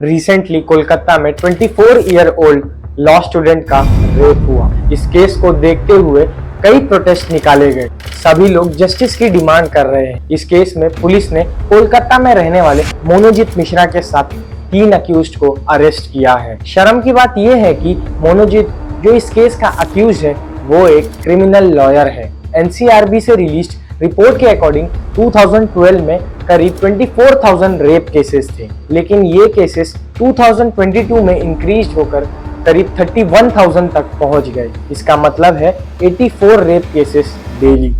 Recently Kolkata में 24 year old law student का rape हुआ। इस केस को देखते हुए कई प्रोटेस्ट निकाले गए। सभी लोग जस्टिस की डिमांड कर रहे हैं। इस केस में पुलिस ने कोलकाता में रहने वाले मोनोजीत मिश्रा के साथ 3 अक्यूज्ड को अरेस्ट किया है। शर्म की बात यह है कि मोनोजीत जो इस केस का अक्यूज है वो एक क्रिमिनल लॉयर है। एनसीआरबी से रिलीज्ड रिपोर्ट के अकॉर्डिंग 2012 में करीब 24,000 रेप केसेस थे, लेकिन ये केसेस 2022 में इंक्रीज होकर करीब 31,000 तक पहुंच गए। इसका मतलब है 84 रेप केसेस डेली।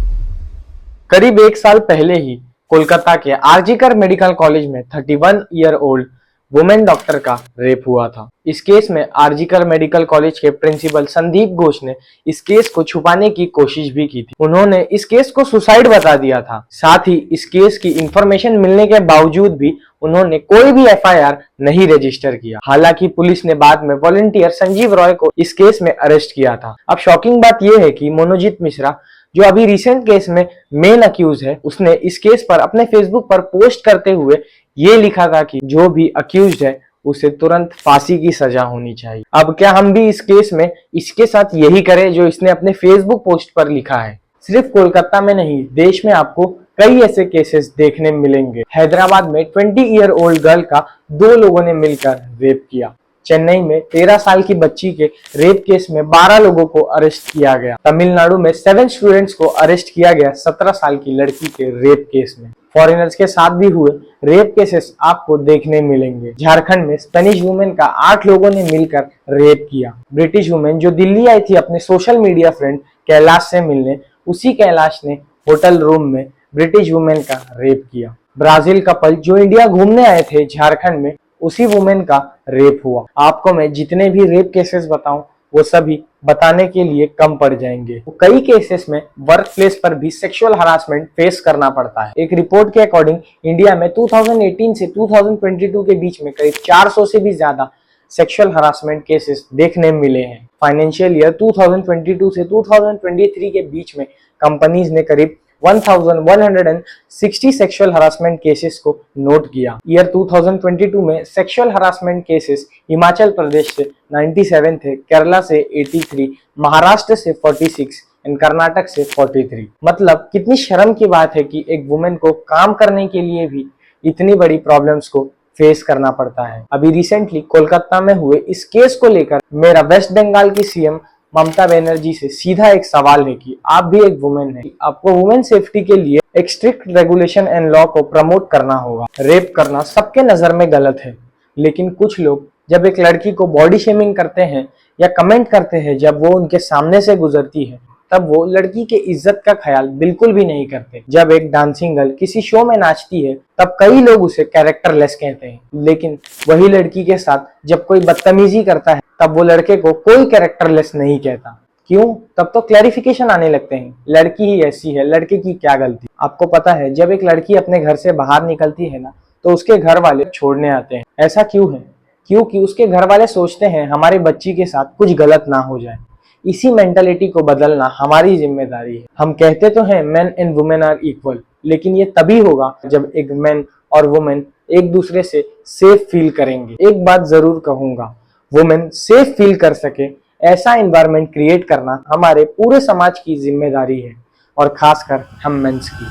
करीब 1 साल पहले ही कोलकाता के आरजीकर मेडिकल कॉलेज में 31 ईयर ओल्ड वुमेन डॉक्टर का रेप हुआ था। इस केस में आरजीकर मेडिकल कॉलेज के प्रिंसिपल संदीप घोष ने इस केस को छुपाने की कोशिश भी की थी। उन्होंने इस केस को सुसाइड बता दिया था। साथ ही इस केस की इंफॉर्मेशन मिलने के बावजूद भी उन्होंने कोई भी एफआईआर नहीं रजिस्टर किया। हालांकि पुलिस ने बाद में वॉलंटियर संजीव रॉय को इस केस में अरेस्ट किया था। अब शॉकिंग बात यह है कि मोनोजीत मिश्रा जो अभी रिसेंट केस में मेन अक्यूज है, उसने इस केस पर अपने फेसबुक पर पोस्ट करते हुए ये लिखा था कि जो भी अक्यूज्ड है उसे तुरंत फांसी की सजा होनी चाहिए। अब क्या हम भी इस केस में इसके साथ यही करें जो इसने अपने फेसबुक पोस्ट पर लिखा है। सिर्फ कोलकाता में नहीं, देश में आपको कई ऐसे केसेस देखने मिलेंगे। हैदराबाद में 20 ईयर ओल्ड गर्ल का 2 लोगों ने मिलकर रेप किया। चेन्नई में 13 साल की बच्ची के रेप केस में 12 लोगों को अरेस्ट किया गया। तमिलनाडु में 7 स्टूडेंट्स को अरेस्ट किया गया 17 साल की लड़की के रेप केस में। फॉरेनर्स के साथ भी हुए रेप केसेस आपको देखने मिलेंगे। झारखंड में स्पेनिश वुमेन का 8 लोगों ने मिलकर रेप किया। ब्रिटिश वुमेन जो दिल्ली आई थी अपने सोशल मीडिया फ्रेंड कैलाश से मिलने, उसी कैलाश ने होटल रूम में ब्रिटिश वुमेन का रेप किया। ब्राजील कपल जो इंडिया घूमने आए थे झारखंड में, उसी वुमेन का रेप हुआ। आपको मैं जितने भी रेप केसेस बताऊं वो सभी बताने के लिए कम पड़ जाएंगे। तो कई केसेस में वर्क प्लेस पर भी सेक्सुअल हरासमेंट फेस करना पड़ता है। एक रिपोर्ट के अकॉर्डिंग इंडिया में 2018 से 2022 के बीच में करीब 400 से भी ज्यादा सेक्सुअल हरासमेंट केसेस देखने मिले हैं। फाइनेंशियल ईयर 2022 से 2023 के बीच में कंपनीज ने करीब 1160 सेक्सुअल हरासमेंट केसेस को नोट किया। ईयर 2022 में sexual harassment cases Himachal Pradesh से 97 थे, केरला से 83, महाराष्ट्र से 46 एंड कर्नाटक से 43। मतलब कितनी शर्म की बात है कि एक वुमेन को काम करने के लिए भी इतनी बड़ी प्रॉब्लम्स को फेस करना पड़ता है। अभी रिसेंटली कोलकाता में हुए इस केस को लेकर मेरा वेस्ट बंगाल की सीएम ममता बनर्जी से सीधा एक सवाल है कि आप भी एक वुमेन है, आपको वुमेन सेफ्टी के लिए एक स्ट्रिक्ट रेगुलेशन एंड लॉ को प्रमोट करना होगा। रेप करना सबके नजर में गलत है, लेकिन कुछ लोग जब एक लड़की को बॉडी शेमिंग करते हैं या कमेंट करते हैं जब वो उनके सामने से गुजरती है, तब वो लड़की के इज्जत का ख्याल बिल्कुल भी नहीं करते। जब एक डांसिंग गर्ल किसी शो में नाचती है तब कई लोग उसे कैरेक्टरलेस कहते हैं, लेकिन वही लड़की के साथ जब कोई बदतमीजी करता है तब वो लड़के को कोई कैरेक्टरलेस नहीं कहता। क्यों? तब तो क्लैरिफिकेशन आने लगते हैं, लड़की ही ऐसी है, लड़के की क्या गलती। आपको पता है जब एक लड़की अपने घर से बाहर निकलती है ना, तो उसके घर वाले छोड़ने आते हैं। ऐसा क्यों है? क्योंकि उसके घर वाले सोचते हैं हमारे बच्ची के साथ कुछ गलत ना हो जाए। इसी मेंटालिटी को बदलना हमारी जिम्मेदारी है। हम कहते तो हैं men and women are equal, लेकिन ये तभी होगा जब एक मैन और वुमेन एक दूसरे से सेफ फील करेंगे। एक बात जरूर कहूंगा, वुमेन सेफ फील कर सके ऐसा एनवायरनमेंट क्रिएट करना हमारे पूरे समाज की जिम्मेदारी है, और खासकर हम मेंस की।